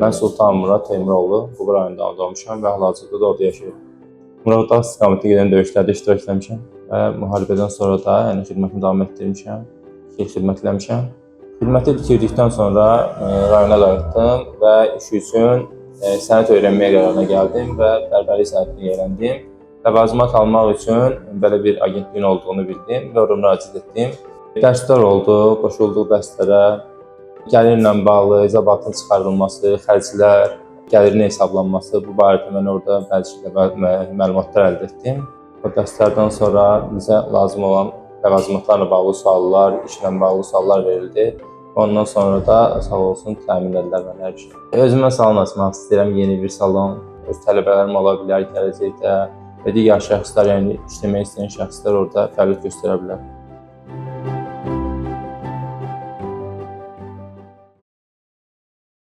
Mən Sultan Murad Teymuroğlu, Buğra rayonunda doğmuşam və hal-hazırda da orada yaşayıram. Muraddağ istiqamətində gedən döyüşlərdə iştirak etmişəm və müharibədən sonra da xidmətimi davam etdirmişəm, 2 il xidmət eləmişəm. Xidməti bitirdikdən sonra rayona qayıtdım və iş üçün sənət öyrənməyə qərarına gəldim və bərbərlik sənətini öyrəndim. Ləvazimat almaq üçün belə bir agentliyin olduğunu bildim və ora müraciət etdim. Dərslər oldu, qoşulduq dərslərə. Gəlirlə bağlı hesabatın çıxarılması, xərclər, gəlirin hesablanması, bu barədə mən orada bəzi məlumatlar əldə etdim. Bu dərslərdən sonra bizə lazım olan ləvazimatlarla bağlı suallar, işlə bağlı suallar verildi. Ondan sonra da sağ olsun təmin edilər mənə hər şey. Özümə salon açmaq istəyirəm, yeni bir salon. Öz tələbələrim ola bilər gələcəkdə və digər şəxslər, yəni işləmək istəyən şəxslər orada fəaliyyət göstərə bilər.